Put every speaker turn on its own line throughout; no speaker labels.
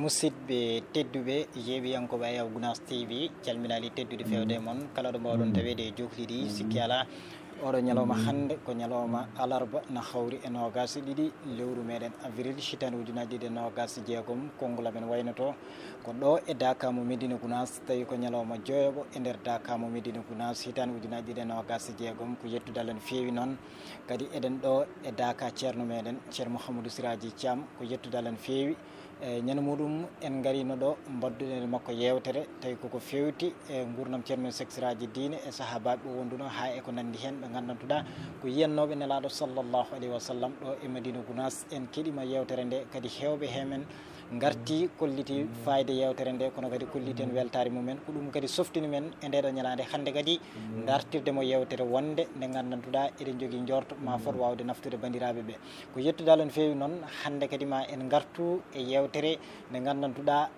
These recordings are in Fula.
musidɓe tedduɓe yeewiyankoɓe ayaw Gounass TV calminali teddude fewde moon kala ɗo mbawɗon tawede e jofliɗi sikki ala oɗo ñalawma hannde ko ñalawma alarba na hawri e nogas ɗiɗi lewru meɗen avril hitande ujunaji ɗiɗi e nogas jeegom konngol amen waynoto ko ɗo e dakamo Médina Gounass tawi ko ñalawma joyoɓo e nder dakamo Médina Gounass hitande ujunaji ɗiɗi e nogas jeegom ko yettude Allah no feewi noon kadi eɗen ɗo e daka ceerno meɗen ceerno Mouhamadou Siraji Thiam ko yettude Allah no feewi ñande muɗum en garino ɗo mbadduɗen makko yewtere tawi koko fewti e gurdam ceerno men sectiraji diine e sahabaɓe ɓe wonduno ha e ko nandi hen ɓe gandantuɗa ko yiyannoɓe nelaɗo sallllahu alayhi wa sallam ɗo e Médina Gounass en keeɗima yewtere nde kadi hewɓe hemen garti kolliti fayde yewtere nde kono kadi kolliti en weltare mumen ko ɗum kadi softini men e ndeɗo ñalade hande kadi dartirdemo yewtere wonde nde gandantuɗa eɗen jogui jorto ma fot wawde naftude bandiraɓe ɓe ko yettude Allah no fewi noon hande kadi ma en gartu e yewtere nde gandantuɗa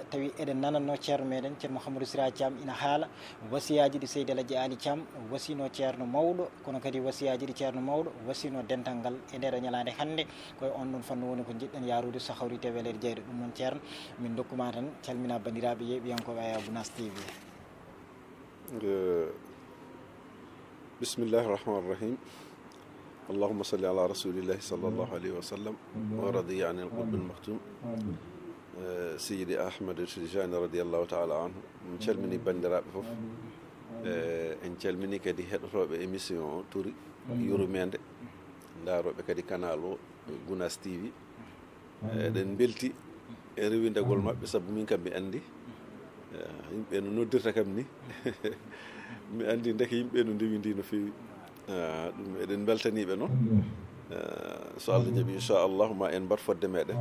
tawi eɗen nananno ceerno meɗen ceerno Mouhamadou Siraji Thiam ina haala wasiyaji ɗi Seydi Aladji Ali Thiam wasino ceerno mawɗo kono kadi wasiyaji ɗi ceerno mawɗo wasino dental ngal e ndeɗo ñalade hande koye on ɗon fanno woni ko jiɗɗen yarude so hawrite welede jeyɗo ɗum noon ceerno min dokkuma tan calmina bandiraɓe yeeɓiyankoɓe ayaw Gounass TV.
bismillahi rahmani rahim allahumma salli ala rasulillahi sallllahu alayhi wa sallam wa radiya an al-qutb al-maktum seydi Ahmad Tijani radiallahu taala anhu min calmini bandiraɓe foof en calmini kadi heɗotoɓe émission o Touri yurmede daaroɓe kadi canal o Gounass TV eɗen belti e rewindegol maɓɓe saabu min kam mi andi yimɓe no noddirta kam ni mi andi deke yimɓe no ndewindi no fewi ɗum eɗen beltaniɓe noon so Allah jaaɓi inchallahu ma en mbat fodde meɗen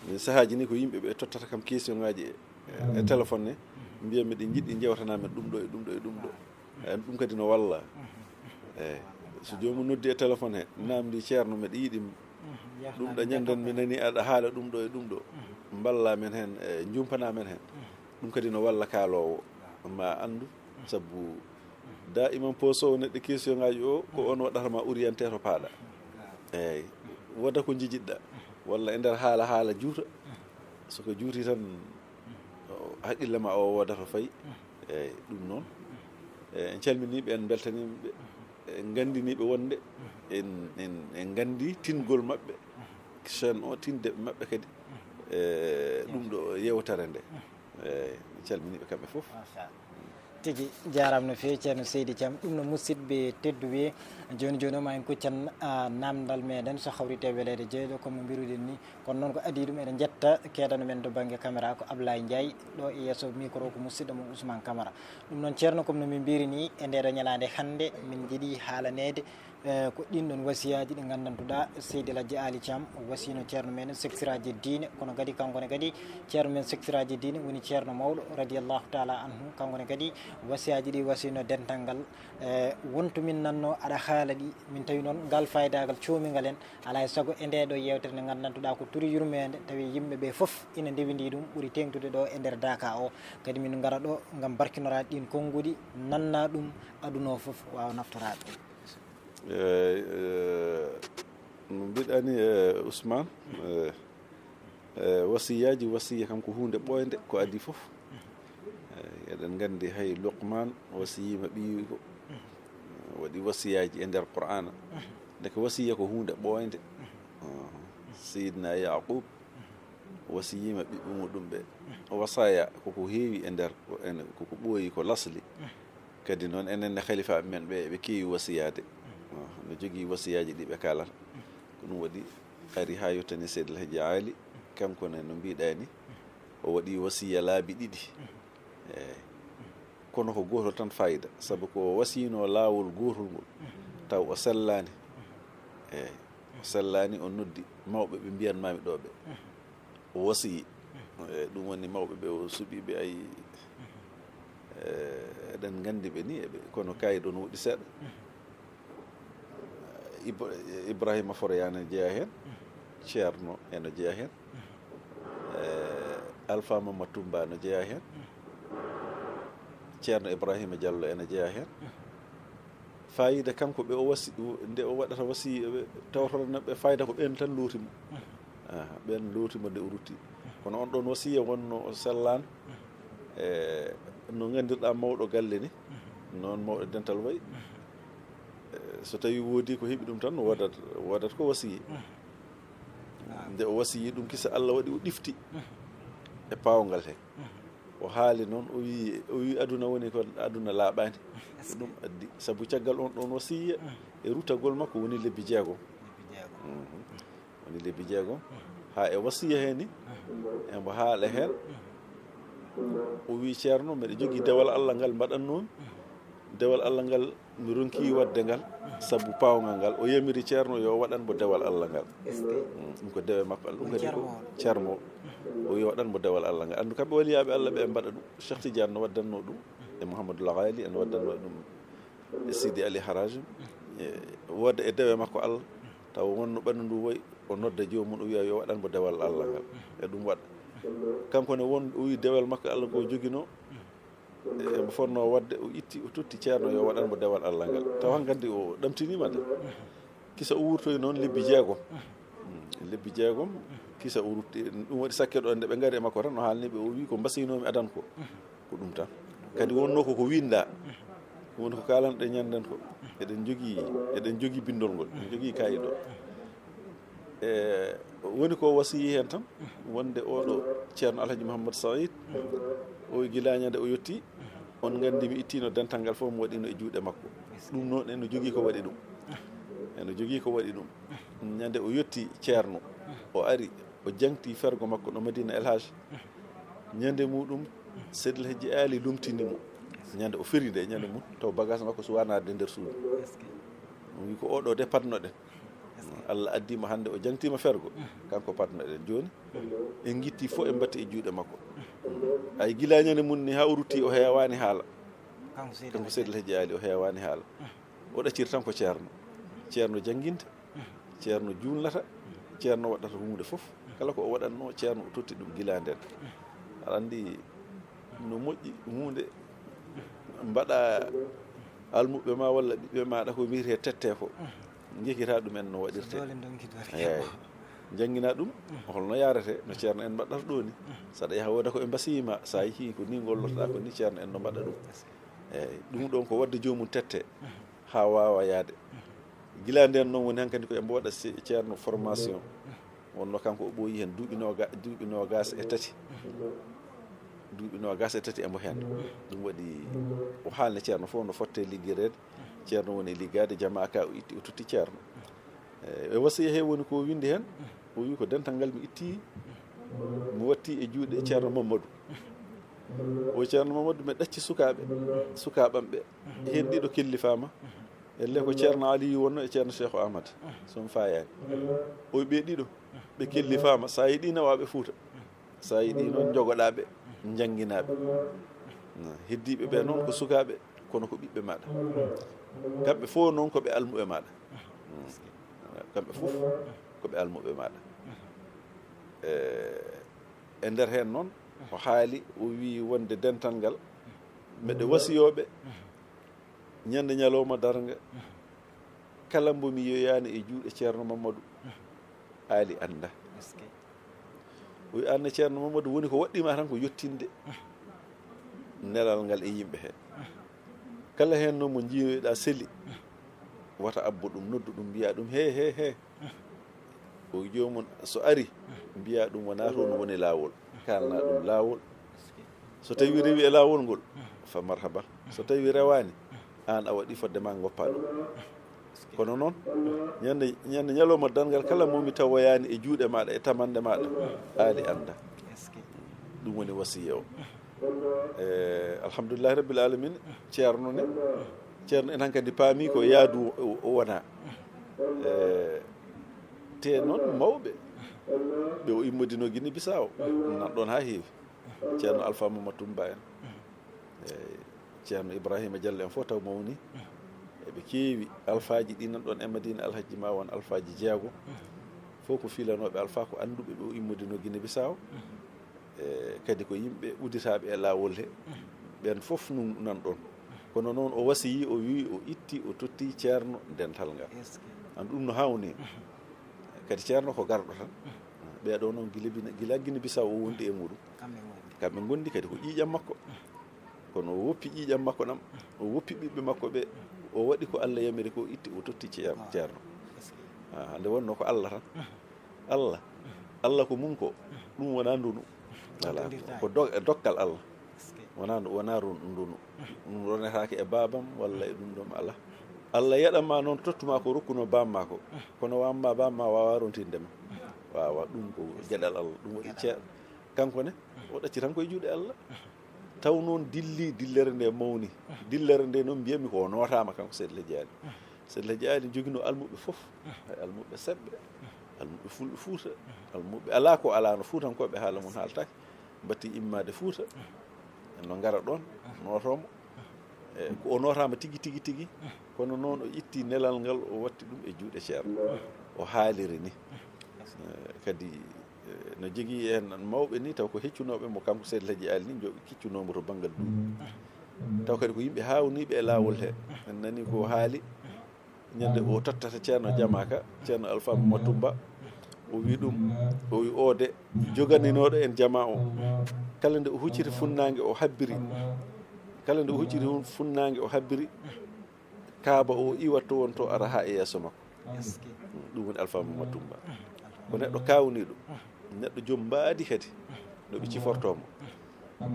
min sahaji ni ko yimɓeɓe tottata kam question ngaji e téléphone ne mbiya miɗen jiɗɗi jewtanamen ɗum ɗo e ɗum ɗo e ɗum ɗo ɗum kadi no walla eyyi so jomum noddi e téléphone he namdi ceerno mbeɗa yiiɗi ɗum ɗo ñanden mi nani aɗa haala ɗum ɗo e ɗum ɗo mballa men hen e jumpana men hen ɗum kadi no walla kaalowo ma andu saabu da iman posowo neɗɗo question ngaji o ko on waɗata ma orienté to paaɗa eyyi woda ko jijiɗɗa walla e nder haala juuta soko juuti tan haqqille ma o wodata fayi eyyi ɗum noon en calminiɓe en beltaniɓe en gandiniɓe wonde en gandi tingol maɓɓe chaine o tinde maɓɓe kadi ɗum ɗo yewtere nde en calminiɓe kamɓe foof
tigui jarama no fewi ceerno Seydi Thiam ɗum no musidɓe tedduɓe joni joni o ma en kuccan namdal meɗen so hawrite welede jeyɗo comme no mbiruɗen ni kono noon ko adi ɗum eɗen jetta keedano men to banggue caméra ko Ablaye Ndiaye ɗo e yesso micro ko musidɗo mo Ousmane Camara ɗum noon ceerno comme no min mbiri ni e ndeɗo ñalade hande min jiiɗi haalanede ko ɗin ɗon wasiyaji ɗi gandantuɗa Seydi Aladji Ali Thiam wasino ceerno meɗen sectiraji diine kono kadi kankone kadi ceerno men sectiraji diine woni ceerno mawɗo radiallahu taala anhu kankone kadi wasiyaji ɗi wasino dental ngal wonto min nanno aɗa haala ɗi min tawi noon ngal faydagal comigal en alay saago e ndeɗo yewtere nde gandantuɗa ko Touri yurmede tawi yimɓeɓe foof ina ndewindi ɗum ɓuuri tengtude ɗo e nder Daka o kadi min gara ɗo gam barkinorade ɗin konngudi nanna ɗum aduna o foof wawa naftorade
no mbiɗani Ousmane wasiyaji wasiya kam ko hunde ɓoyde ko adi foof eɗen gandi hay Luqman wasiyima ɓiyiko waɗi wasiyaji e nder Qur'ana deke wasiya ko hunde ɓoyde Seydina Yaqub wasiyima ɓiɓɓe muɗum ɓe wasaya koko heewi e nder koko ɓooyi ko lasli kadi noon enenne khalifa men ɓe keewi wasiyade no jogui wasiyaji ɗi ɓe kalata ko ɗum waɗi ari ha yettani Seydi El Hadji Ali kankone no mbiɗani o waɗi wasiya laabi ɗiɗi eyyi kono ko gotol tan fayida saabu ko wasino laawol gotol ngol taw o sellani eyyi o sellani o noddi mawɓe ɓe mbiyanmami ɗo ɓe o wasiyi ɗum woni mawɓe ɓe o suuɓiɓe ay eɗen gandi ɓe ni eɓe kono kayiɗo no woɗɗi seeɗa Ibrahima Foroyane ne jeeya hen ceerno ene jeeya hen Alpha Mamadou Toumba no jeeya hen ceerno Ibrahima Diallo ene jeeya hen fayida kanko ɓe o wasi nde o waɗata wasi tawtonoɓe fayida ko ɓen tan lootimo ɓen lowtima nde o rutti kono on ɗon wasiya wonno sellani no gandirɗa mawɗo galle ni noon mawɗo dental wayi so tawi woodi ko heeɓi ɗum tan wodat ko wasiyi nde o wasiyi ɗum kisa Allah waɗi o ɗifti e pawngal he o haali noon o wi aduna woni ko aduna laaɓani ko ɗum addi sabu caggal on ɗon wasiya e rutagol makko woni lebbi jeegom woni lebbi jeegom ha e wasiya he ni embo haala heen o wi ceerno mbeɗa jogii dewal Allah ngal mbaɗannomi dewal Allah ngal mi ronki wadde ngal sabu pawngal ngal o yamiri ceerno yo waɗanmo dewal Allah ngal ɗum ko dewe makko Allah ɗum kadi ko ceermo o wi waɗanmo dewal Allah ngal andu kamɓe waliyaɓe Allah ɓe mbaɗa ɗum Cheikh Tidiane no waddanno ɗum e Mouhamadou Laghali en waddanno ɗum e Sidi Ali Harajim wodde e dewe makko Allah taw wonno ɓandu ndu woyi o nodda jomum o wiya yo waɗanmo dewal Allah ngal e ɗum waɗa kanko ne won o wi dewal makko Allah ko joguino emo fonno wadde o itti o totti ceerno yo waɗanmo dewal Allah ngal taw hankkandi o ɗamtinima de kisa o wurtoyi noon lebbi jeegom kisa o rutti ɗum waɗi sakke ɗo nde ɓe ngari e makko tan o haalniɓe o wi ko mbasinomi adan ko ɗum tan kadi wonno koko winda woni ko kalanɗe ñanden ko eɗen jogii bindol ngol en jogii kayit o woni ko wasiyi hen tan wonde oɗo ceerno Alhaji Mouhamadou Saïd o gilañade o yetti on gandi mi ittino dental ngal fof mi waɗino e juuɗe makko ɗum noon eno jogii ko waɗi ɗum ñande o yetti ceerno o ari o jangti fergo makko ɗo Madina El Hadj ñande muɗum Seydil Hadji Ali lumtinimo ñande o feri nde ñande mum taw bagage makko so wanade nder suudu o wi ko oɗo de patnoɗen Allah addima hande o jangtima fergo kanko patnoɗen joni en guitti fof en batti e juuɗe makko ay gilañande mum ni ha o rutti o heewani haala kanko Seydil Hadji Ali o heewani haala o ɗaccir tan ko ceerno janguinta ceerno juulnata ceerno waɗata hunde fof kala ko o waɗatno ceerno o totti ɗum gila nden aɗa andi no moƴƴi hunde mbaɗa almuɓe ma walla ɓiɓɓe maɗa ko wiyete tette ko jekita ɗumen no waɗirte eyi jangguina ɗum holno yarete no ceerno en mbaɗata ɗo ni saɗa yaha woda ko ɓe mbasiyima sa yeehi ko ni gollotoɗa ko ni ceerno en no mbaɗa ɗum eyyi ɗum ɗon ko wadde jomum tette ha wawa yaade gila nden noon woni hankkadi ko embo waɗa ceerno formation wonno kanko o ɓooyi hen duuɓi nogas e tati embo hen ɗum waɗi o haalne ceerno fof no fotte liggirede ceerno woni liggade jama ka o itti o totti ceerno e wasiya he woni ko windi hen o wi ko dental ngal mi itti mi watti e juuɗe ceerno Mamadou o ceerno Mamadou mi ɗacci sukaɓamɓe hen ɗiɗo kellifama elle ko ceerno Aliyu wonno e ceerno Cheikh Ahmad somi fayani o ɓe ɗiɗo ɓe kellifama sa yiiɗi nawaɓe Fuuta sa yiiɗi noon jogoɗaɓe jangguinaɓe heddiɓe ɓe noon ko sukaɓe kono ko ɓiɓɓe maɗa kamɓe fof noon koɓe almuɓe maɗa kamɓe fof koɓe almuɓe maɗa e nder hen noon o haali o wi wonde dental ngal meɗe wasiyoɓe ñande ñalowma darga kala mbomi yoyani e juuɗe ceerno Mamadou Ali anda o wi anne ceerno Mamadou woni ko waɗɗima tan ko yettinde nelal ngal e yimɓe he kala hen noon mo jiiyoɗa seli wata abbo ɗum noddu ɗum mbiya ɗum he o jomum so ari mbiya ɗum wona toon woni lawol kalna ɗum lawol so tawi rewi e lawol ngol fa marhaba so tawi rewani an a waɗi fodde ma goppa ɗum kono noon ñande ñalowma dangal kala momi tawoyani e juuɗe maɗa e tamande maɗa Ali anda ɗum woni wasiya o alhamdulillahi rabbil alamin ceerno en hankkadi paami ko yaadu o wona te noon mawɓe ɓe o immodino Guinée Bissau nan ɗon ha heewi ceerno Alpha Mamadou Tumba en ceerno Ibrahima Diallo en fof taw mawni eɓe keewi alphaji ɗi nan ɗon e Madina Alhaji ma won alphaji jeego fof ko filanoɓe alpha ko anduɓe ɓe o immodino Guinée Bissau kadi ko yimɓe uditaɓe e lawol he ɓen fof nan ɗon kono noon o wasiyi o wi o itti o totti ceerno dental ngal andu ɗum no hawni kadi ceerno ko garɗo tan ɓeɗo noon gila Guinée Bissau o wondi e muɗum kamɓe gondi kadi ko ƴiƴam makko kono o woppi ƴiƴam makko ɗam o woppi ɓiɓɓe makko ɓe o waɗi ko Allah yamiri ko itti o totti ceerno nde wonno ko Allah tan Allah ko mum ko ɗum wona ndunu voilà ko dokkal Allah wona ndunu ɗum ronetake e babam walla e ɗum ɗon ala Allah yaɗanma noon tottuma ko rokkuno bamma ko kono wamma bamma wawa rontindema wawa ɗum ko gueɗal Allah ɗum waɗi ceerno kanko ne o ɗacci tan koye juuɗe Allah taw noon dillere nde mawni dillere nde noon mbiyami ko notama kanko Seydi Hadji Ali joguino almuɓe foof hay almuɓe seɓɓe almuɓe fulɓe Fuuta almuɓe ala ko ala no Fuutankoɓe haala mum haaltake batti immade Fuuta no gara ɗon notomo ko o notama tigui kono noon o itti nelal ngal o watti ɗum e juuɗe ceerno o haaliri ni kadi no jogui en mawɓe ni taw ko heccunoɓe mo kanko Seydi Hadji Ali ni joɓe kiccunomo to banggal duuɓi taw kadi ko yimɓe hawniɓe e lawol he en nani ko haali ñande o tottata ceerno Jamaka ceerno Alpha Mamadou Ba o wi ɗum o wi ode joganinoɗo en jama o kala nde o hucciti funnague o habbiri kaaba o iwatto won to ara ha e yesso makko ɗum woni Alpha Mamadou Ba ko neɗɗo kawniɗo neɗɗo joom mbaadi kadi no ɓe cifortomo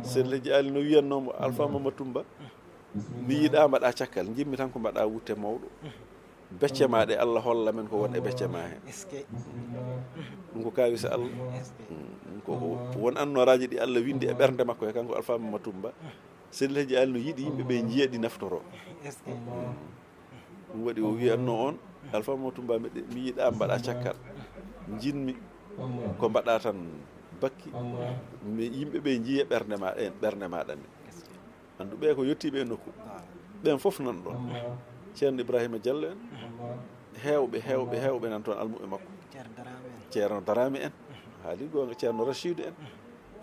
Seydi Hadji Ali no wiyannomo Alpha Mamadou Ba mi yiiɗa mbaɗa cakkal jimmi tan ko mbaɗa wutte mawɗo becce ma ɗe Allah holla men ko won e becce ma hen ɗum ko kawisa Allah ko won annoraji ɗi Allah windi e ɓernde makko e kanko Alpha Mamadou Ba Seydi Hadji Ali no yiiɗi yimɓeɓe jiiya ɗi naftoro ɗum waɗi o wiyanno on Alpha Mamadou Ba mi yiiɗa mbaɗa cakkal jinmi ko mbaɗa tan bakki yimɓeɓe jiiya ɓernde maɗa ni andu ɓe ko yettiɓe e nokku ɓen foof nan ɗon ceerno Ibrahima Diallo en heewɓe nan toon almuɓe makko ceerno Darame en haali gonga ceerno Rachidou en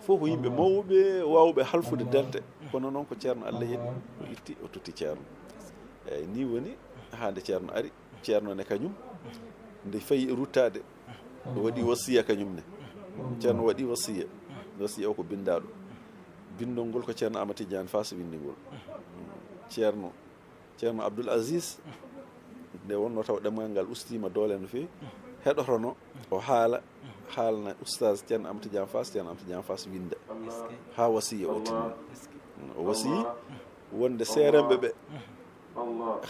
fof ko yimɓe mawɓe wawɓe halfude delde kono noon ko ceerno Allah yiɗi o itti o totti ceerno eyyi ni woni hande ceerno ari ceerno ne kañum nde fayi e ruttade o waɗi wasiya kañum ne ceerno waɗi wasiya o ko bindaɗo bindol ngol ko ceerno Amadou Tidiane Fass windi ngol ceerno Abdoul Aziz nde wonno taw ɗemgal ngal ustima doole no fewi heɗotono o haalna oustaz ceerno Amadou Tidiane Fass winda ha wasiya o timmi o wasiyi wonde seeremɓe ɓe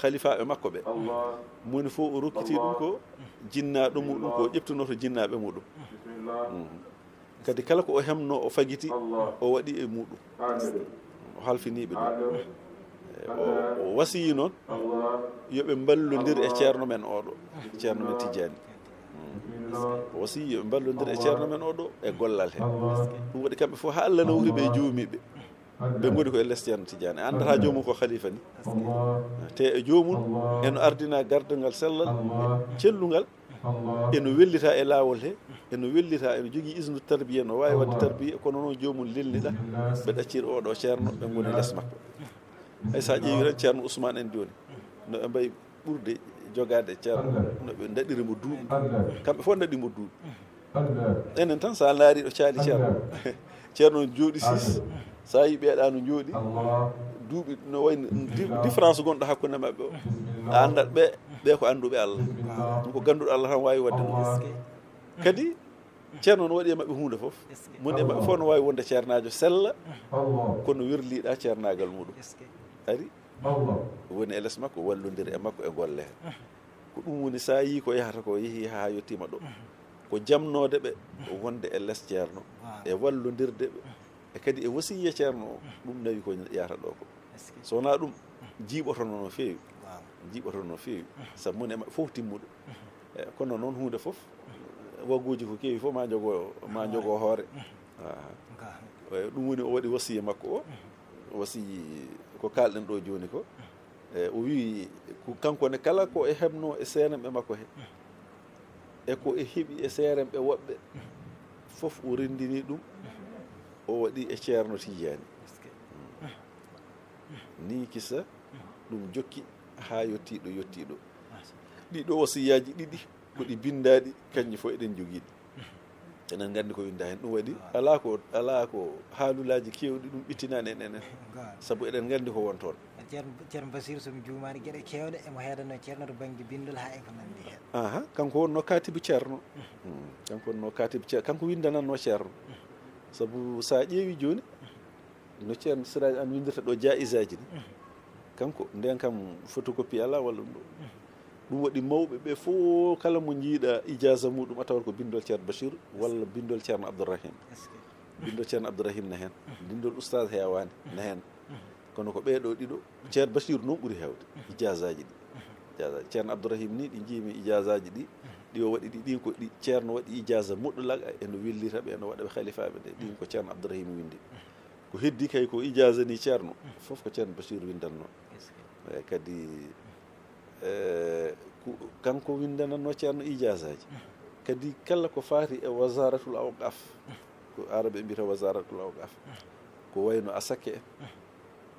khalifaɓe makko ɓe moni fof o rokkiti ɗum ko jinnaɗo muɗum ko ƴeftunoto jinnaɓe muɗum kadi kala ko o hemno o fagiti o waɗi e muɗum o halfiniɓe ɗum o wasiyi noon yoɓe ballodir e ceerno men oɗo ceerno men Tidiane o wasiyi yoɓe ballodir e ceerno men oɗo e gollal he ɗum waɗi kamɓe fof ha Allah nawri ɓe joomiɓe ɓe goni ko e less ceerno Tidiane andata jomum ko khalifa ni te e jomum eno ardina gardangal sellal cellugal eno wellita e lawol he eno wellita eno jogui isnu tarbiya no wawi wadde tarbiya kono noon jomum lelniɗa ɓe ɗaccir oɗo ceerno ɓe goni less makko hay sa ƴeewi tan ceerno Ousmane en joni no ɓe mbayi ɓurde jogade ceerno no ɓe daɗirimo duuɓi kamɓe fof daɗimo duuɓi enen tan sa laari ɗo caali ceerno jooɗi 6 sa yi ɓeeɗa no jooɗi duuɓi no wayno différence gonɗo hakkude mabɓe o a andat ɓe ko anduɓe Allah ɗum ko ganduɗo Allah tan wawi wadde ɗum kadi ceerno no waɗi e mabɓe hunde foof moni e mabɓe fof no wawi wonde ceernajo sella kono werliɗa ceernagal muɗum ari woni e less makko wallodiri e makko e golle he ko ɗum woni sa yi ko yahata ko yeehi ha yettima ɗo ko jamnode ɓe wonde e less ceerno e wallodirde ɓe e kadi e wasiya ceerno o ɗum nawi ko yahata ɗo ko so wona ɗum jiiɓotono no fewi saabu moni e mabɓe fof timmuɗo kono noon hunde foof wagguji ko keewi fof ma jogo hoore ɗum woni o waɗi wasiya makko o wasiyi ko kalɗen ɗo joni ko o wi kankone kala ko e hebno e seeremɓe makko he e ko e heeɓi e seeremɓe woɓɓe fof o rendini ɗum o waɗi e ceerno Tidiane ni kissa ɗum jokki ha yettiɗo ɗiɗo wasiyaji ɗiɗi koɗi bindaɗi kanƴi fof eɗen joguiɗi enen nganndi ko winda heen ɗum waɗi alaa ko haalulaaji keewɗi ɗum ɓittinani en enen sabu eɗen nganndi ko won toon.
ceerno Basir somi juumaani geɗe keewɗe emo heedanoo ceerno to baŋnge binndol haa e ko nanndi heen.
Kanko wonno kaatibu ceerno. Kanko wonno kaatibu ceerno, kanko windanatno ceerno. Sabu so a ƴeewi jooni no ceerno siraaji an windirta ɗo jaisaji ni kanko nden kam photocopie ala walla ɗum ɗo ɗum waɗi mawɓe ɓe fof kala mo jiiɗa ijasa muɗum a tawat ko bindol ceerno Bachir walla bindol ceerno Abdourahim. Bindol ceerno Abdourahim ne heen, bindol oustaz hewani ne heen, kono ko ɓeeɗo ɗiɗo ceerno Bachir noon ɓuri heewde ijasaji ɗi. Ceerno Abdourahim ni ɗi jiimi ijasaji ɗi o waɗi ɗin ko ɗi ceerno waɗi ijasa moɗɗolaga eno wellita ɓe eno waɗa ɓe khalifaɓe ɗe ɗin ko ceerno Abdourahim windi. Ko heddi kay ko ijasa ni ceerno fof ko ceerno Bachir windanno. Kadi kanko windanatno ceerno ijasaji kadi kala ko faati e wasaratul awqaf ko araɓe mbiyata wasaratul awqaf ko wayno asake en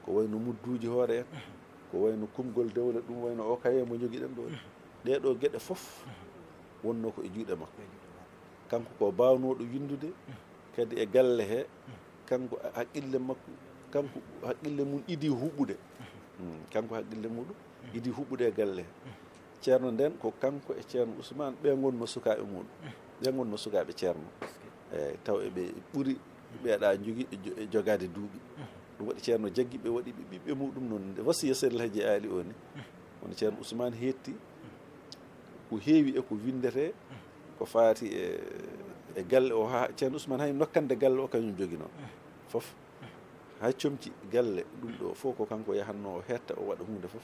ko wayno mudduji hoore en ko wayno kumgol dewle ɗum wayno o kaye mo jogiɗen ɗo ɗeɗo gueɗe fof wonno ko e juuɗe makko. Kanko ko bawnoɗo windude kadi e galle he kanko haqqille makko kanko haqqille mum idi huɓɓude. Kanko haqqille muɗum idi huɓɓude e galle he. Ceerno nden ko kanko e ceerno Ousmane ɓe gonno sukaɓe muɗum ɓe gonno sukaɓe ceerno eyyi taw eɓe ɓuuri ɓeeɗa jogade duuɓi. Ɗum waɗi ceerno jaggi ɓe waɗi ɓe ɓiɓɓe muɗum noon wasiya Seydil Hadji Ali o ni wono ceerno Ousmane heetti ko heewi e ko windete ko faati e galle o ha ceerno Ousmane hay nokkande galle o kañum joguino fof hay comci galle ɗum ɗo fof ko kanko yahanno o hetta o waɗa hunde fof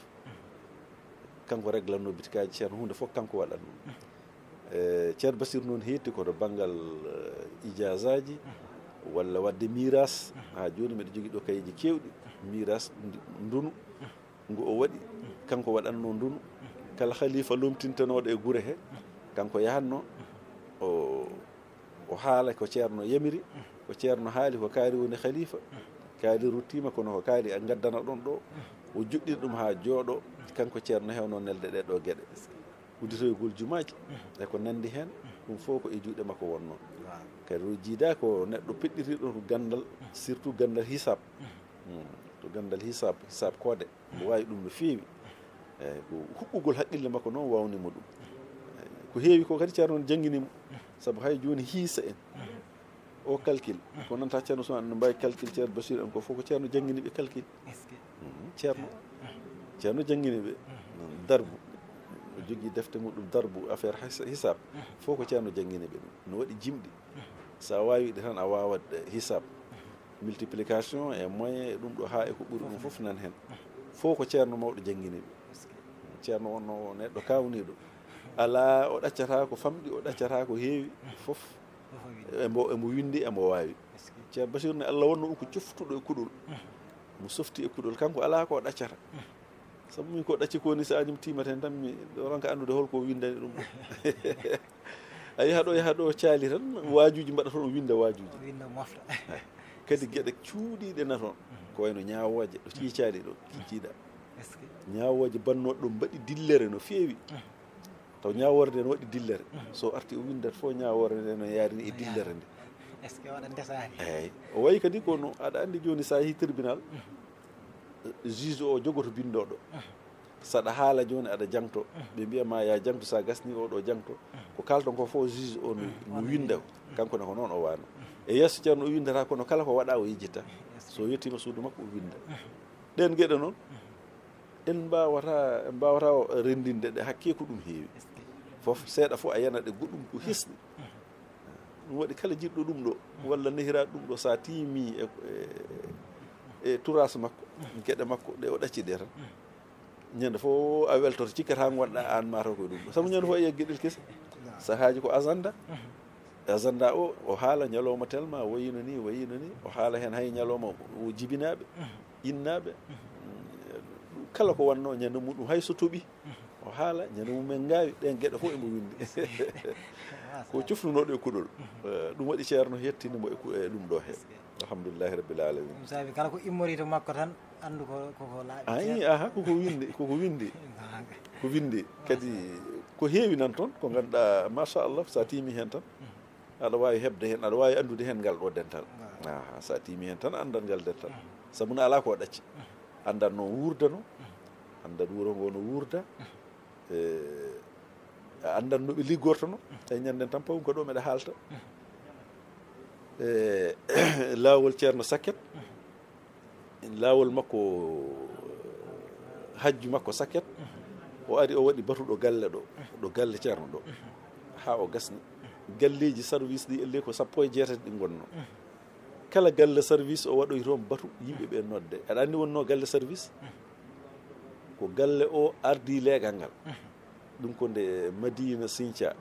kanko réglanno bitikaji ceerno hunde fof kanko waɗatno. Ceerno Basir noon heetti koto banggal ijasaji walla wadde miras ha joni mbiɗa jogui ɗo kayiji kewɗi miras ndunu ngu o waɗi kanko waɗanno ndunu kala khalifa lomtintanoɗo e guure he kanko yahanno o haala ko ceerno yamiri ko ceerno haali ko kaari woni khalifa kaali ruttima kono ko kaali a gaddana ɗon ɗo o juɗɗiri ɗum ha jooɗo kanko ceerno hewno nelde ɗeɗo gueɗe udditoygol jumaji e ko nandi hen ɗum fof ko e juuɗe makko wonno. Kadi o jiida ko neɗɗo peɗɗitiɗo to gandal surtout gandal hisab to gandal hisab koode o wawi ɗum no feewi eyyi ko huɓɓugol haqqille makko noon wawnimo ɗum ko heewi ko kadi ceerno on jangguinimo saabu hay joni hiisa en o calcul ko nanta ceerno Ousmane no mbawi calcul ceerno Bachir en ko fof ko ceerno jangguini ɓe calcul ceerno jangguini ɓe darbu o jogui defte muɗum darbu affaire hisab fof ko ceerno jangguini ɓe ɗum no waɗi jimɗi sa wawiɗe tan a wawat hisab multiplication e moyen e ɗum ɗo ha e ko ɓuuri ɗum fof nan hen fof ko ceerno mawɗo jangguini ɓe. Ceerno wonno neɗɗo kawniɗo ala o ɗaccata ko famɗi o ɗaccata ko heewi fof emo windi emo wawi. Ceerno Bachir ne Allah wonno ɗum ko coftuɗo e kuɗol mo softi e kuɗol kanko ala ko ɗaccata sabu min ko ɗacci koni so añum timata tan mi ronka andude holko windani ɗum ɗo a yaha ɗo caali tan wajuji mbaɗa toon o winda wajuji kadi gueɗe cuuɗiɗe na toon ko wayno ñawoje ɗo ciicaɗi ɗo kicciɗa ñawoje bannoɗo ɗo mbaɗi dillere no feewi taw ñaworde ne waɗi dillere so arti o windat fof ñaworde nde no yarini e dillere nde eyyi o wayi kadi kono aɗa andi joni sa yeehi tribunal juge o jogoto bindoɗo saɗa haala joni aɗa jangto ɓe mbiyama ya jangto sa gasni oɗo jangto ko kalton ko fof juge o no winda kanko ne ko noon o wano e yesso ceerno o windata kono kala ko waɗa o yejjita so yettima suudu makko o winda ɗen gueɗe noon en mbawata o rendinde ɗe hakke ko ɗum heewi fof seeɗa fof a yana ɗe goɗɗum ko hisni ɗum waɗi kala jiɗɗo ɗum ɗo walla nehiraɗo ɗum ɗo sa tiimi e turas makko gueɗe makko ɗe o ɗacci ɗe tan ñande fof a weltoto cikkata gonɗa an mataw koye ɗum ɗo sabu ñande fof e gueɗel kese sahaji ko agenda o haala ñalawma telma wayino ni o haala hen hay ñalawma o jibinaɓe innaɓe kala ko wanno ñande muɗum hay so tooɓi o haala ñande mumen gawi ɗen gueɗe fof emo windi ko cofnunoɗo e kuɗol ɗum waɗi ceerno hettinimo e ɗum ɗo he alhamdulillahi rabbil alamin
ɗum saabi kala ko immori to makko tan andu koko laaɓi
ayi aha koko windi kadi ko heewi nan toon ko ganduɗa machallah sa tiimi hen tan aɗa wawi hebde hen aɗa wawi andude hen ngal ɗo dental sa timi hen tan andan ngal dental sabu no ala ko ɗacci andan no wurdano andan wuro ngo no wurda andan no ɓe liggortono e ñanden tan pawum ko ɗo meɗa haalta laawol ceerno Sakket laawol makko hajju makko Sakket o ari o waɗi batuɗo galle ɗo galle ceerno ɗo ha o gasni galleji service ɗi elle ko 16 ɗi gonno kala galle service o waɗoy toon batu yimɓe ɓe nodde aɗa andi wonno galle service ko galle o ardi leegal ngal ɗum ko nde Madina Sinthia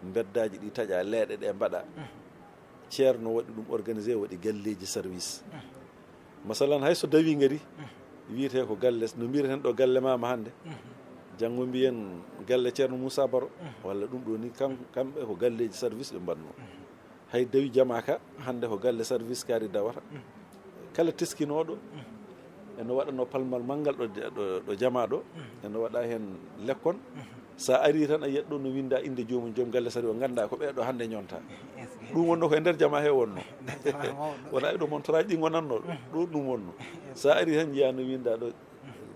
beddaji ɗi taƴa leeɗe ɗe mbaɗa ceerno waɗi ɗum organisé waɗi galleji service masalan hayso dawi ngari wiyete ko galle no mbireten ɗo galle mama hande janngo mbiyen galle ceerno Moussa Baro walla ɗum ɗo ni kamɓe ko galleji service ɓe mbanno hay dawi jamaka hande ko galle service kaari dawata kala teskinoɗo eno waɗano palmal manggal ɗo jama ɗo eno waɗa hen lekkon sa ari tan a yiyat ɗo no winda inde jomum joom galle service o ganda ko ɓeɗo hande ñonta ɗum wonno ko e nder jama he wonno wona ɗo montoraji ɗi gonanno ɗo ɗum wonno sa ari tan jiya no winda ɗo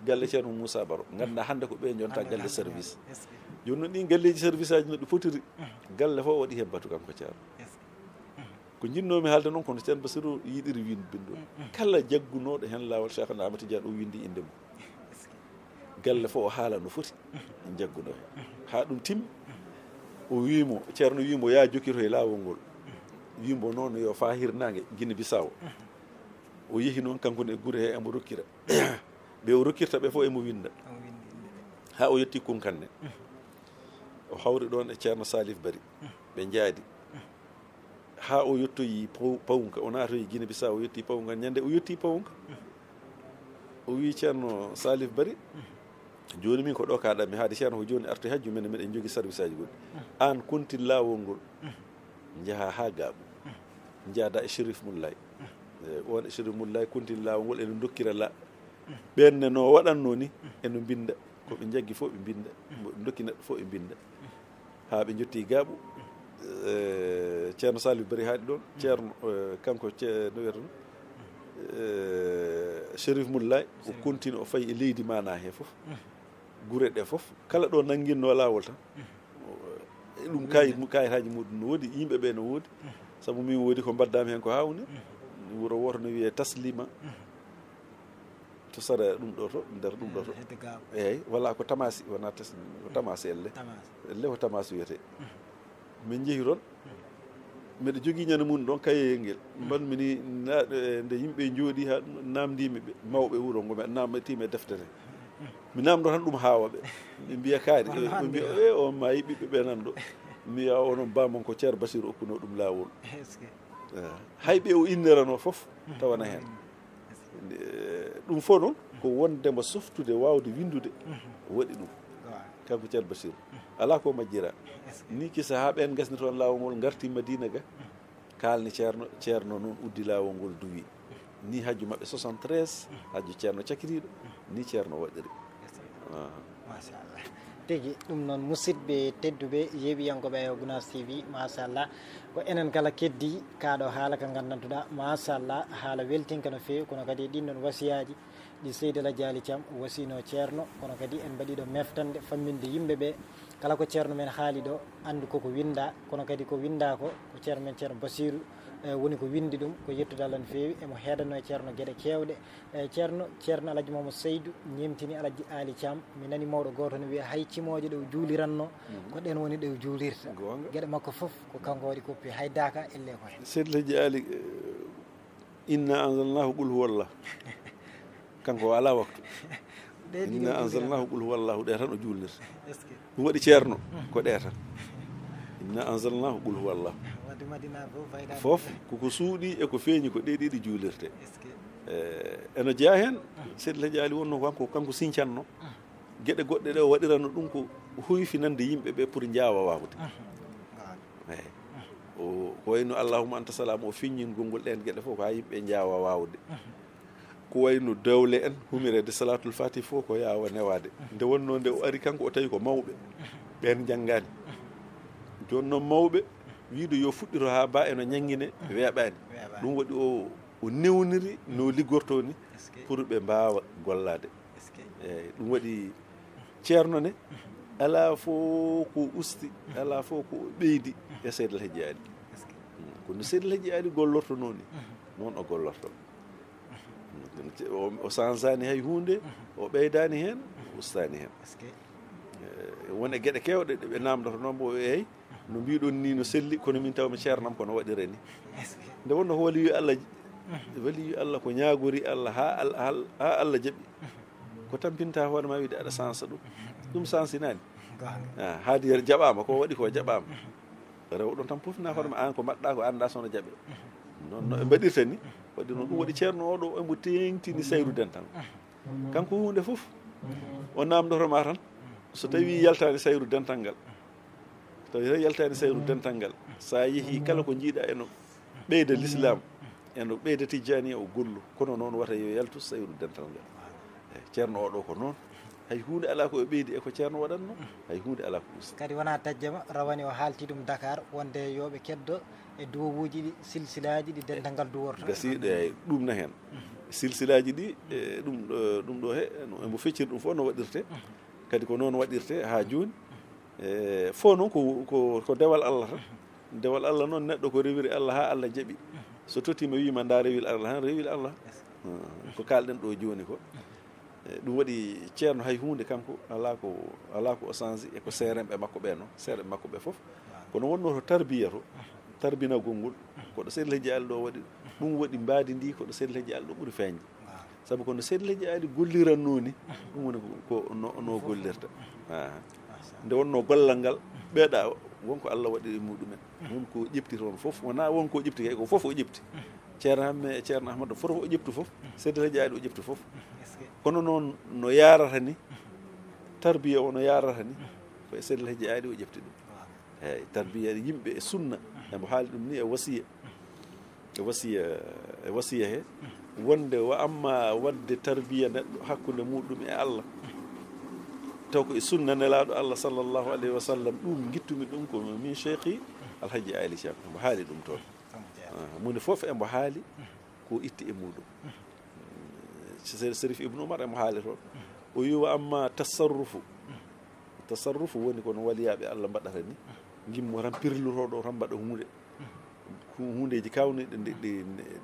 galle ceerno Moussa Baro ganda hande ko ɓe jonta galle service joni noon ɗin galleji service aji no ɗi fotiri galle fof waɗi hen batu kanko ceerno ko jinnomi haalde noon kono ceerno Bassirou yiɗiri windɓinɗo kala jaggunoɗo hen lawol Cheikh Ahmadou Tidiane o windi inde mum galle fof o haala no foti jagguno hen ha ɗum timmi o wimo ceerno wimo ya jokkito e lawol ngol wimo noon yo fa hirnangue Guinée Bissau o yeehi noon kanko ne guure he emo rokkira ɓe o rokkirta ɓe fof emo winda ha o yetti Kunkanne o hawri ɗon e ceerno Salif Bari ɓe jaadi ha o yettoyi Pawunka o naatoyi Guinée Bissau o yetti Pawunka ñande o yetti Pawunka o wi ceerno Salif Bari joni min ko ɗo kaɗanmi haade ceerno ko joni arti hajju men meɗen jogui service aji goɗɗi an kontin lawol ngol jaaha ha Gaaɓu jaada e Chérif Moulay on e Chérif Moulay kontin lawol ngol ene dokkira la ɓenne no waɗanno ni eno binda koɓe jaggi fof ɓe binda dokki neɗɗo fof ɓe binda ha ɓe jetti Gaaɓu ceerno Salif Bari haaɗi ɗon ceerno kanko no wiyata no Chérif Moulay o continue o fayi e leydi mana he fof gure ɗe fof kala ɗo nanguinno lawol tan ɗum kayitaji muɗum no woodi yimɓeɓe no woodi saabu min woodi ko mbaddami hen ko hawni wuro woto no wiye Taslima to sara ɗum ɗo to nder ɗum ɗo to eyyi walla ko Tamasi wona Taslima ko Tamasi elle ko Tamasi wiyete min jeehi toon mbeɗa jogui ñande mum ɗon kayeyel ngel mbanmi ni nde yimɓe jooɗi ha namdimi ɓe mawɓe wuuro ngo mbeɗa namtima e deftere mi namdo tan ɗum hawaɓe ɓe mbiya kaari ɓe mbiya on ma yi ɓiɓɓe ɓe nan ɗo mi wiya onon bamon ko ceerno Bassirou okkuno ɗum lawol hay ɓe o innirano foof tawana hen ɗum fof noon ko wondemo softude wawde windude waɗi ɗum kanko ceerno Bassirou ala ko majjira ni kisa ha ɓen gasni toon lawol ngol garti Madina ga kalni ceerno noon uddi lawol ngol duwi ni hajju mabɓe 73 hajju ceerno cakiriɗo ni ceerno waɗiri
machallah tigi ɗum noon musidɓe tedduɓe yeeɓiyankoɓe e Gounass TV machallah ko enen kala keddi kaɗo haala ka gandantuɗa machallah haala weltinka no fewi kono kadi ɗin ɗon wasiyaji ɗi Seydi El Hadji Ali Thiam wasino ceerno kono kadi en mbaɗiɗo meftande famminde yimɓeɓe kala ko ceerno men haali ɗo andu koko winda kono kadi ko winda ko ceerno men ceerno Bassirou woni ko windi ɗum ko yettude Allah no fewi emo heeɗano e ceerno gueɗe kewɗe ceerno Alhaji Mamadou Seydou ñemtini El Hadji Ali Thiam mi nani mawɗo goto ne wiya hay cimoje ɗe o juuliranno ko ɗen woni ɗe o juulirta gueɗe makko foof ko kanko waɗi koppi hay daka elle ko hen
Seydi El Hadji Ali inna anzalnahu qul huwallah kanko ala waktu inna anzalnahu qul huwallahu ɗe tan o juulirta ɗum waɗi ceerno ko ɗe tan inna anzalnahu qul huwallahu fof koko suuɗi e ko feeñi ko ɗe ɗiɗi juulirte eno jeeya hen Seydi El Hadji Ali wonno kanko siñcanno gueɗe goɗɗe ɗe o waɗirano ɗum ko huyfinande yimɓe ɓe pour jaawa wawde eyyi ko wayno allahumma anta salam o fiññingol ngol ɗen gueɗe fof ko ha yimɓe jaawa wawde ko wayno dawle en humirede salatul fatih fof ko yawa newade nde wonno nde o ari kanko o tawi ko mawɓe ɓen janggani joni noon mawɓe wiide yo fuɗɗiro ha ba eno ñangguine weeɓani ɗum waɗi o newniri no liggorto ni pour ɓe mbawa gollade eyyi ɗum waɗi ceerno ne ala fo ko usti ala fo ko ɓeydi e Seydil Hadji Ali kono Seydil Hadji Ali gollorto noon noon o gollorto o sansani hay hunde o ɓeydani hen o ustani hen won e gueɗe kewɗe ɗeɓe namdoto noon bo eyyi no mbiɗon ni no selli kono min tawmi ceernam kono waɗire ni nde wonno ko waliyu Allah ko ñagori Allah ha Allah jaɓi ko tampinta hoore ma wiide aɗa sansa ɗum sansinani haadi jaɓama ko waɗi ko jaɓama rewɗon tan poftina hoore ma an ko mbaɗɗa ko anda sono jaɓe noon no ɓe mbaɗirta ni waɗi noon ɗum waɗi ceerno oɗo embo tengtini sayru dental kanko hunde foof o namdotoma tan so tawi yaltani sayru dental ngal sa yeehi kala ko jiiɗa eno ɓeyda l'islam eno ɓeyda tijjani o gollu kono noon wata yo yaltu sayru dental ngal eyyi ceerno oɗo ko noon hay hunde ala ko e ɓeydi eko ceerno waɗatno hay hunde ala ko usti
kadi wona tajjama rawani o haalti ɗum Dakar wonde yoɓe keddo e duwuji ɗi silsilaji ɗi dental ngal duworto
gasiɗo eyyi ɗum na hen silsilaji ɗi ɗum ɗo he emo fecciri ɗum fof no waɗirte kadi ko noon waɗirte ha joni fo noon ko dewal Allah tan dewal Allah noon neɗɗo ko rewiri Allah ha Allah jaaɓi so tottima wima nda rewil Allah han rewil Allah ko kalɗen ɗo joni ko ɗum waɗi ceerno hay hunde kanko ala ko o change e ko seeremɓe makko ɓe noon seereɓe makko ɓe foof kono wonno to tarbiya to tarbinagol ngol koɗo Seydil Hadji Ali ɗo waɗi ɗum waɗi mbaadi ndi koɗo Seydil Hadji Ali ɗo ɓuuri feeñde saabu kono Seydil Hadji Ali golliranno ni ɗum woni ko no gollirta nde wonno gollal ngal ɓeeɗa wonko Allah waɗi e muɗumen wonko ƴefti toon fof wona wonko ƴefti kay ko fof o ƴefti ceerno hamme e ceerno Ahmadou fof o ƴeftu fof Seydil Hadji Ali o ƴeftu fof kono noon no yarata ni tarbiya o no yarata ni ko e Seydil Hadji Ali o ƴefti ɗum eyyi tarbiya yimɓe e sunna emo haali ɗum ni e wasiya he wonde wa amma wadde tarbiya neɗɗo hakkude muɗum e Allah taw ko e sunna nelaɗo Allah sallllahu alayhi wa sallam ɗum guittumi ɗum ko min cheikhi Alhaji Ali Thiam emo haali ɗum toon moni foof emo haali ko itti e muɗum Sérif Ibn Oumar emo haali toon o yiwa amma tasarrufu woni kono waliyaɓe Allah mbaɗata ni gimmo tan pirlutoɗo tan mbaɗa hundeji kawniɗe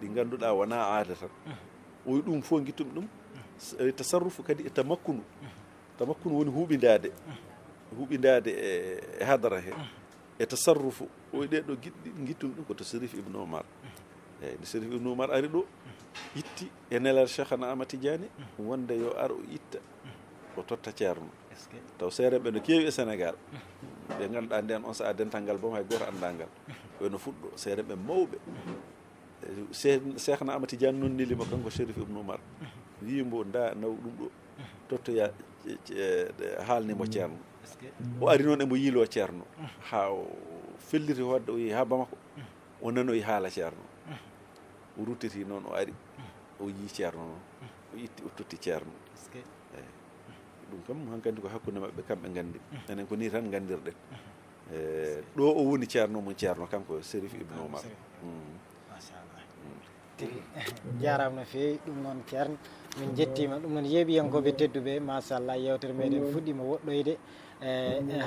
ɗi ganduɗa wona aada tan o wi ɗum fof guittumi ɗum tasarrufu kadi e tamakkunu woni huɓidade e hadara he e tasarrufu o wi ɗeɗo guittumi ɗum koto Sérif Ibn Oumar eyyi nde Sérif Ibn Oumar ari ɗo itti e nelal Cheikhana Ahmad Tidiane wonde yo ar o itta o totta ceerno taw seereɓe no keewi e Sénégal ɓe ganduɗa nden on saaha dental ngal boom hay goto anda ngal ɓeno fuɗɗo seereɓe mawɓe Cheikhana Ahmad Tidiane noon nelimo kanko Sérif Ibn Oumar wimbo nda naw ɗum ɗo tottoya haalnimo ceerno o ari noon emo yiilo ceerno ha o felliti hodde o yeehi ha Bamako o nanoyi haala ceerno o ruttiti noon o ari o yii ceerno noon o itti o totti ceerno eyyi ɗum kam hankkandi ko hakkude mabɓe kamɓe gandi enen ko ni tan gandirɗen ɗo o woni ceerno mum ceerno kanko Sérif Ibn Oumar
machallah tigi jarama no fewi ɗum noon ceerno min jettima ɗum noon yeeɓiyankoɓe tedduɓe machallah yewtere meɗen fuɗɗima woɗɗoyde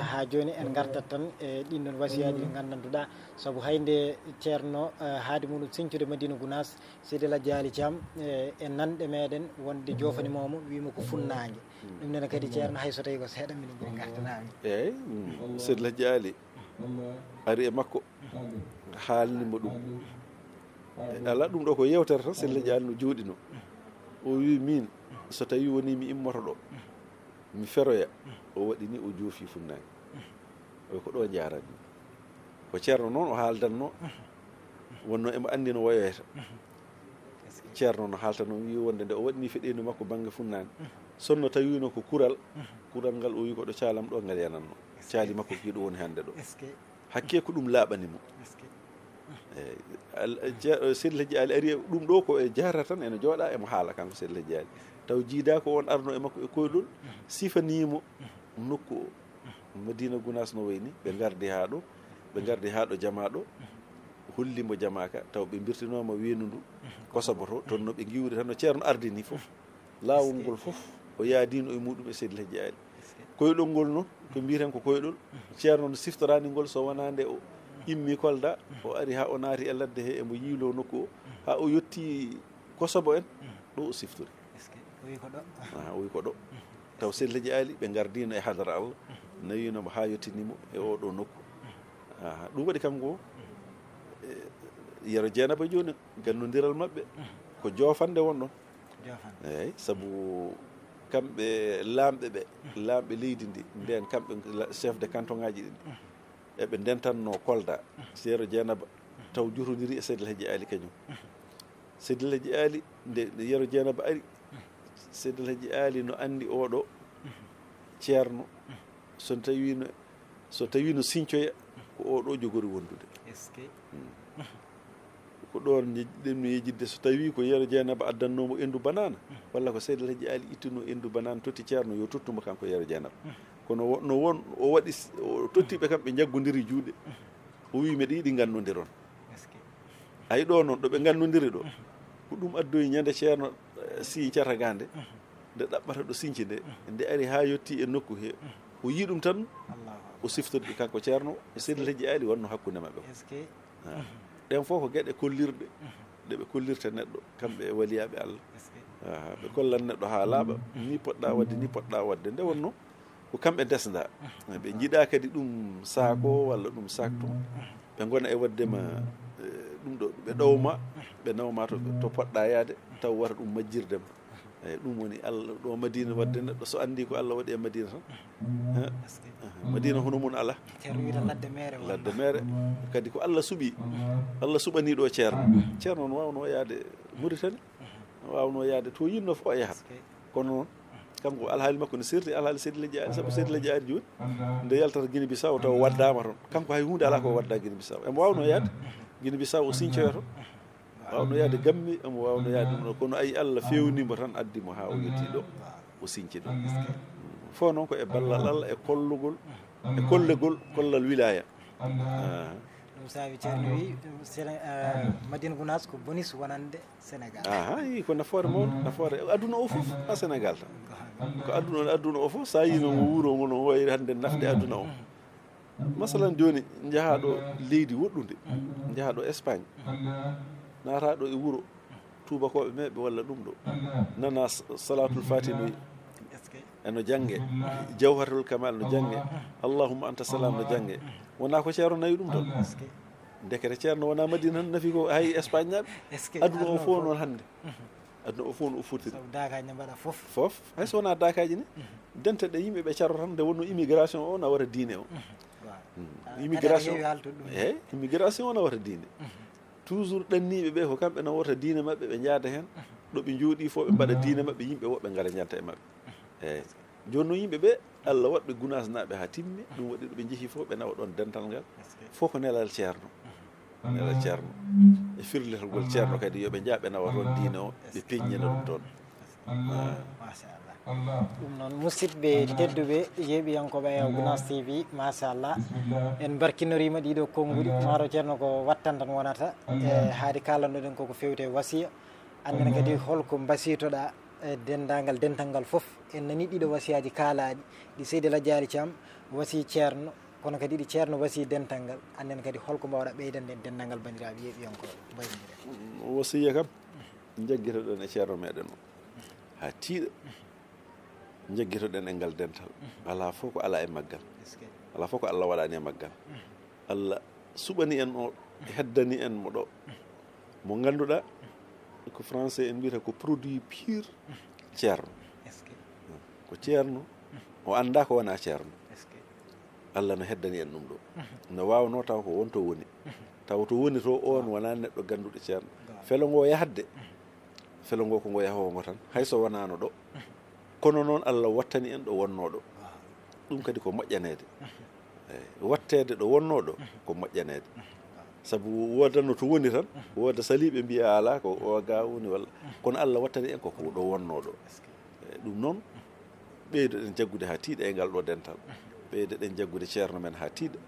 ha joni en gartat tan e ɗinɗon wasiyaji ɗi gandanduɗa saabu hayde ceerno haade muɗum Sinthioude Madina Gounass Seydil Hadji Ali Thiam e nanɗe meɗen wonde jofanimomo wima ko funnague ɗum nene kadi ceerno hay so tawi ko seeɗa minen jiɗi gartanami
eyyi Seydil Hadji Ali ari e makko haalnimo ɗum ala ɗum ɗo ko yewtere tan Seydil Hadji Ali no jooɗino o wi min so tawi woni mi immoto ɗo mi feroya o waɗi ni o joofi funnague o ko ɗo jarani ko ceerno noon o haaldanno wonno emo andi no wayoyta ceerno no haalta noon wi wonde nde o waɗini feɗenu makko banggue funnague sonno tawino ko kural ngal o wi ko ɗo caalam ɗo ngal yananno caali makko kiɗo woni hande ɗo hakke ko ɗum laaɓanimo eyyi Seydil Hadji Ali ari ɗum ɗo ko e jarata tan ene jooɗa emo haala kanko Seydil Hadji Ali taw jiida ko on arno e makko e koyɗol sifanimo nokku o Madina Gounass no wayni ɓe gardi ha ɗo ɓe gardi haa ɗo jama ɗo hollimo jama ka taw ɓe birtinoma weenu ndu kosobo to toon no ɓe giwri tan no ceerno ardini fof laawol ngol fof o yaadino e muɗum e Seydi El Hadji Ali koyɗol ngol noon ko mbiyeten ko koyɗol ceerno no siftorani ngol so wona nde o immi Kolda o ari ha o naati e ladde he emo yiilo nokku o ha o yetti kosobo en ɗo o siftori o wi ko ɗo taw Seydi El Hadji Ali ɓe gardino e hadara Allah nawinomo ha yettinimo e oɗo nokku ɗum waɗi kam go Yero Dieynaba joni gandodiral mabɓe ko joofande wonɗon eyyi saabu kamɓe laamɓe leydi ndi nden kamɓe chef de canton ngaji ɗi eɓe ndentanno Kolda Yero Dieynaba taw jutodiri e Seydi El Hadji Ali kañum Seydi El Hadji Ali nde Yero Dieynaba ari Seydi El Hadji Ali no andi oɗo ceerno so tawino siñcoya ko oɗo jogori wondude ko ɗon ɗemno yejidde so tawi ko Yero Dieynaba addannomo endu banana walla ko Seydi El Hadji Ali ittuno endu banana totti ceerno yo tottumo kanko Yero Dieynaba kono no won o waɗi o tottiɓe kam ɓe jaggodiri juuɗe o wi meɗe yiɗi gandodiron hay ɗo noon ɗo ɓe gandodiri ɗo ko ɗum addoyi ñande ceerno si catagande nde ɗaɓɓata ɗo siñci nde ari ha yetti e nokku he o yi ɗum tan o siftori kanko ceerno e Seydi El Hadji Ali wonno hakkude maɓɓe ko ɗen fof ko gueɗe kollirɗe ɗe ɓe kollirta neɗɗo kamɓe e waliyaɓe Allah ɓe kollan neɗɗo ha laaɓa ni poɗɗa wadde nde wonno ko kamɓe desda ɓe jiiɗa kadi ɗum saako walla ɗum saktum ɓe gona e waddema ɗum ɗo ɓe nawma to poɗɗa yaade taw wata ɗum majjirdema eyyi ɗum woni Allah ɗo Madina wadde neɗɗo so andi ko Allah waɗi e Madina tan Madina hono mum ala ladde mere kadi ko Allah suuɓi Allah suɓani ɗo ceerno no wawno yaade Mauritanie wawno yaade to yinno fof o yahat kono noon kanko alhaali makko ne sirti alhaali Seydi El Hadji Ali saabu Seydi El Hadji Ali joni nde yaltata Guinée Bissau taw waddama toon kanko hay hunde ala ko wadda Guinée Bissau emo wawno yaade Guinée Bissau o siñcoyoto wawno yaade Gambi emo wawno yaade ɗum ɗo kono ayi Allah fewnimo tan addimo ha o yetti ɗo o siñci ɗo fof noon ko e ballal Allah e kollegol kollal wilaya
ɗum saabi ceerno wi Madina Gounass ko bonus wonande Sénégal
yi ko nafoore mawde nafoore aduna o fof ha Sénégal tan ko aduna o fof sa yino mo wuuro ngo no wayri hande nafde aduna o masalan joni jaahaɗo leydi woɗɗude jaahaɗo Espagne nataɗo e wuuro tubakoɓe meɓe walla ɗum ɗo nana salatul fatinoyi eno jangge jawharatul kamal no jangge allahumma anta salam no jangge wona ko ceerno nawi ɗum toon dekete ceerno wona Madina tan nafi ko hay Espagne naɓe aduna o fof noon hande aduna o fof no o fotiri
dakaji mbaɗa
fof hay so wona dakaji ni denteɗe yimɓe ɓe caro tan nde wonno immigration o nawata diine o immigration o nawata diine toujours ɗanniɓe ɓe ko kamɓe nawata diine mabɓe ɓe jaada hen ɗo ɓe jooɗi fof ɓe mbaɗa diine mabɓe yimɓe woɓɓe gara jalta e mabɓe eyyi joni noon yimɓe ɓe Allah waɗɓe Gounass naɓe ha timmi ɗum waɗi ɗo ɓe jeehi fof ɓe nawa ɗon dental ngal fof ko nelal ceerno e firlital ngol ceerno kadi yoɓe jaa ɓe nawa toon diine o ɓe peññina ɗum toon
machallah ɗum noon musidɓe tedduɓe yeeɓiyankoɓe e Gounass TV machallah en barkinorima ɗiɗo konnguɗi maaro ceerno ko wattan tan wonata e haade kalannoɗen koko fewte wasiya andene kadi holko basitoɗa e dental ngal foof en nani ɗiɗo wasiyaji kaalaɗi ɗi Seydi El Hadji Ali Thiam wasi ceerno kono kadi ɗi ceerno wasi dental ngal anden kadi holko mbawɗa ɓeydande en dental ngal bandiraɓe yeeɓiyankoɓe mbaynodir
wasiya kam jagguitoɗen e ceerno meɗen o ha tiiɗa jagguitoɗen e ngal dental ala fof ko ala e maggal ala fof ko Allah waɗani e maggal Allah suɓani en o heddani en mo ɗo mo ganduɗa ko français en mbiyata ko produit pur ceerno ko ceerno o anda ko wona ceerno Allah no heddani en ɗum ɗo no wawno taw ko wonto woni taw to woni to on wona neɗɗo ganduɗo ceerno felo ngo yahde felo ngo ko ngo yahowo tan hayso wonano ɗo kono noon Allah wattani en ɗo wonno ɗo ɗum kadi ko moƴƴanede wattede ɗo wonno ɗo ko moƴƴanede saabu wodanno to woni tan woda saliɓe mbiya ala ko o ga woni walla kono Allah wattani en koko ɗo wonno ɗo ɗum noon ɓeydoɗen jaggude ha tiiɗa e ngal ɗo dental ɓeydoɗen jaggude ceerno men ha tiiɗa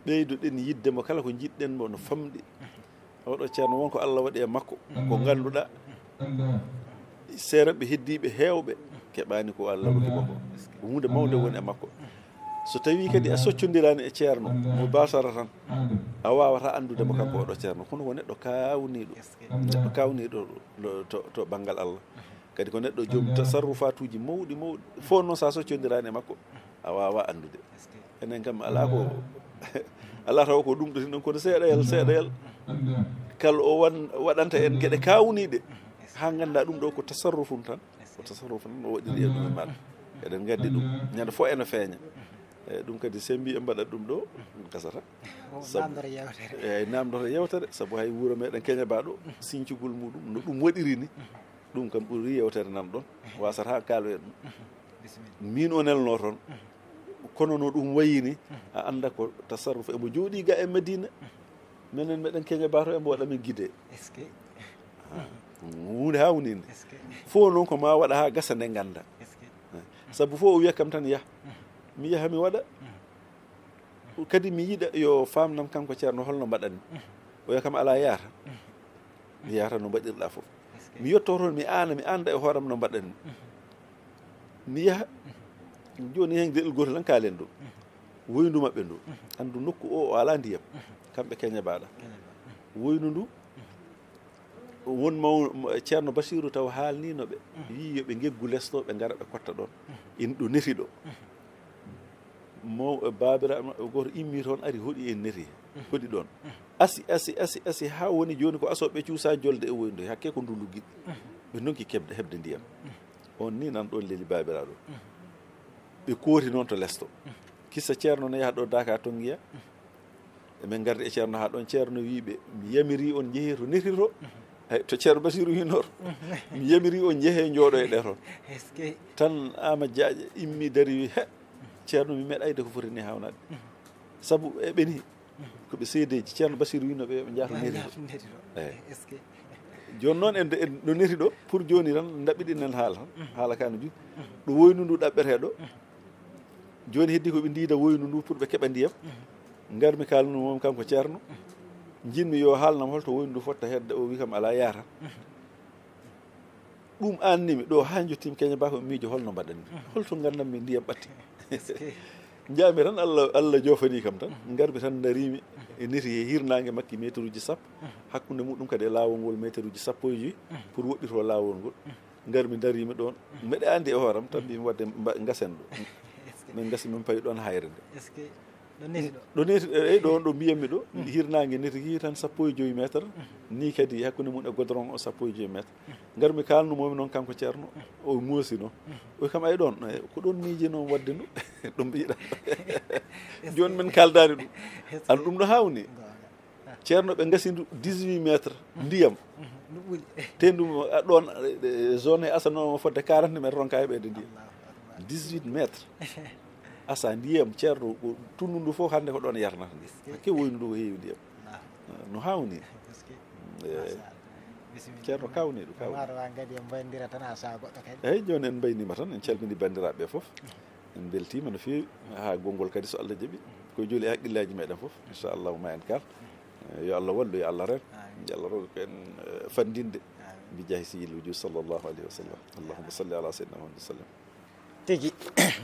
ɓeydoɗen yiddemo kala ko jiɗɗen mo no famɗi oɗo ceerno wonko Allah waɗi e makko ko ngannduɗa seeranɓe heddiɓe heewɓe keɓani ko Allah hokimo ko hunde mawde woni e makko so tawi kadi a soccodirani e ceerno mo basara tan a wawata andudemo kanko oɗo ceerno kono ko neɗɗo kawniɗo to banggal Allah kadi ko neɗɗo joom tasarrufatuji mawɗi fof noon sa soccodirani e makko a wawa andude enen kam ala ko ala taw ko ɗum ɗo tin ɗon kono seeɗayal kala o waɗanta en gueɗe kawniɗe ha ganda ɗum ɗo ko tasarrufum tan o waɗiri e ɗum e maɗa eɗen gandi ɗum ñande fof ene feeña eyyi ɗum kadi se mbi e mbaɗat ɗum ɗo ɗum gasata eyyi namdoto yewtere saabu hay wuuro meɗen Keñabaɗo siñcugol muɗum no ɗum waɗiri ni ɗum kam ɓuri yewtere nan ɗon wasata ha kaalo e ɗum min o nelno toon kono no ɗum wayini a anda ko tasarruf emo jooɗi ga e Madina minen meɗen Keñabato embo waɗamin guide hunde hawninde fof noon ko ma waɗa ha gasa nde ganda saabu fof o wiya kam tan yaah mi yaha mi waɗa kadi mi yiɗa yo famnam kanko ceerno holno mbaɗanni o wiya kam ala yaata mi yaata no mbaɗirɗa fof mi yetto toon mi anda e hooram no mbaɗanni mi yaha joni hen gueɗel gotel tan kaalen ɗo woyndu mabɓe ndu andu nokku o ala ndiyam kamɓe Keñabaɗa woynu ndu won ceerno Basiru taw haalninoɓe wi yoɓe geggu lesto ɓe gara ɓe kotta ɗon in ɗo neti ɗo babiraɓe goto immi toon ari hoɗi en neti hoɗi ɗon asi ha woni joni ko asoɓe cuusa jolde e woyndu hakke ko ndundu giɗɗi ɓe donki hebde ndiyam on ni nan ɗon leeli babiraɗo ɓe kooti noon to lesto kissa ceerno no yaha ɗo Daka Tonguiya emin gardi e ceerno ha ɗon ceerno wiɓe mi yamiri on jeehi to neti to to ceerno Basiru winor mi yamiri on jeehe jooɗo e ɗe toon tan Amadou Diaƴe immi dari wi he ceerno mi meeɗayde ko foti ni hawnade saabu eɓeni koɓe seedeji ceerno Basiru winoɓe yoɓe jaato neti to eyyi joni noon en ɗo neti ɗo pour joni tan daɓɓiɗinen haala ka no juuɗi ɗo woynu ndu ɗaɓɓeteɗo joni heddi koɓe ndiida woynu ndu pour ɓe keeɓa ndiyam garmi kalnu moom kanko ceerno jinmi yo haalnam holto woynu ndu fotta hedde o wi kam ala yaata ɗum annimi ɗo ha jottimi Keñabato miijo holno mbaɗanni holto gandammi ndiyam ɓatti jaami tan Allah jofani kam tan garmi tan darimi e neti e hirnangue makki métre uji sappo hakkude muɗum kadi e lawol ngol métre uji 15 pour woɗɗito lawol ngol garmi darimi ɗon mbeɗe andi e hooram tan mbimi wadde gasen ɗo min gasi min pawi ɗon hayre nde ɗo neti eyyi ɗon ɗo mbiyatmi ɗo hirnangue neti ki tan 15 métre ni kadi hakkude mum e goudron o 15 métre garmi kalnumomi noon kanko ceerno o moosi noon o kam ay ɗon ko ɗon miiji noon wadde ndu ɗum mbiɗa joni min kaldani ɗum an ɗum ɗo hawni ceerno ɓe gasi ndu 18 métre ndiyam tendum ɗon zone he asanoma fodde 40 métre ronka heɓede ndiyam 18 métre asa ndiyam ceerno tunnu ndu fof hande ko ɗon yarnata ndi hakke woynu ndu ko heewi ndiyam no hawni ceerno kawni ɗum eyyi joni en mbaynima tan en calmini bandiraɓe fof en beltima no fewi ha gongol kadi so Allah jaaɓi ko jooli e haqqillaji meɗen fof inchallahu ma en kal yo Allah wallu yo Allah ren yo Allah rogo ko en fandinde bi jaahi sayyidil wujud sallllahu alayhi wa sallam allahumma salli ala sayyidina Muhammad sallam
tigi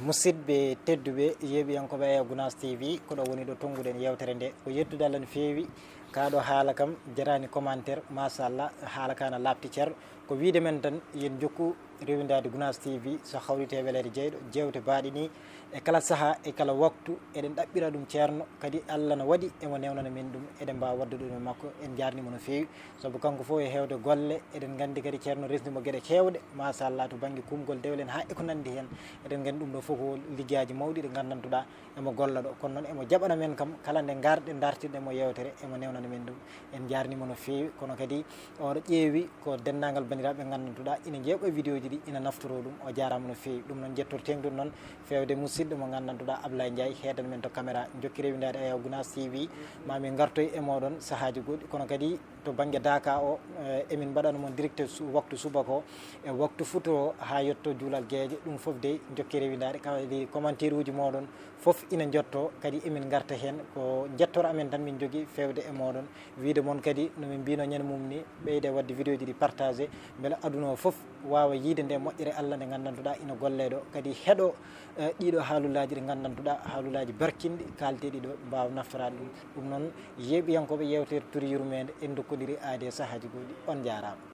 musidɓe tedduɓe yeeɓiyankoɓe e Gounass TV ko ɗo woni ɗo tonguɗen yewtere nde ko yettude Allah no feewi kaɗo haala kam jarani commentaire machallah haala kana labti ceerno ko wiide men tan yen jokku rewindade Gounass TV so hawrite welede jeyɗo jewte baaɗi ni e kala saaha e kala waktu eɗen ɗaɓɓira ɗum ceerno kadi Allah no waɗi emo newnana men ɗum eɗen mbawa wadde ɗum e makko en jarnimo no fewi saabu kanko foof e hewde golle eɗen gandi kadi ceerno resnimo gueɗe kewɗe machallah to banggue kumgol dewlen ha eko nandi hen eɗen gandi ɗum ɗo foof ko liggueji mawɗi ɗi gandantuɗa emo golla ɗo kono noon emo jaɓana men kam kala nde garɗe dartirɗemo yewtere emo newnana men ɗum en jarnimo no fewi kono kadi oɗo ƴeewi ko dendagal bandiraɓe gandantuɗa ina jeeɓo e vidéo ji ɗi ina naftoro ɗum o jarama no fewi ɗum noon jettorten ɗum noon fewde musidɗo mo gandantuɗa Ablaye Ndiaye heedan men to caméra jokki rewidade e Gounass TV mami gartoy e moɗon saahaji goɗɗi kono kadi to banggue Daka o emin mbaɗano moon direct waktu subaka o e waktu futo ha yetto juulal gueeƴe ɗum foof de jokke rewidade kawadi commentaire uji moɗon foof ina jotto kadi emin garta hen ko jettoro amen tan min jogui fewde e moɗon wiide moon kadi nomin mbino ñande mum ni ɓeyde wadde vidéo ji ɗi partagé beele aduna o foof wawa yiide nde moƴƴere Allah nde gandantuɗa ina golle ɗo kadi heeɗo ɗiɗo haalullaji ɗi gandantuɗa haalullaji barkinɗi kalteɗi ɗo mbawa naftorade ɗum noon yeeɓiyankoɓe yewtere Tour yurmede en dokkodiri aade saahaji goɗɗi on jarama.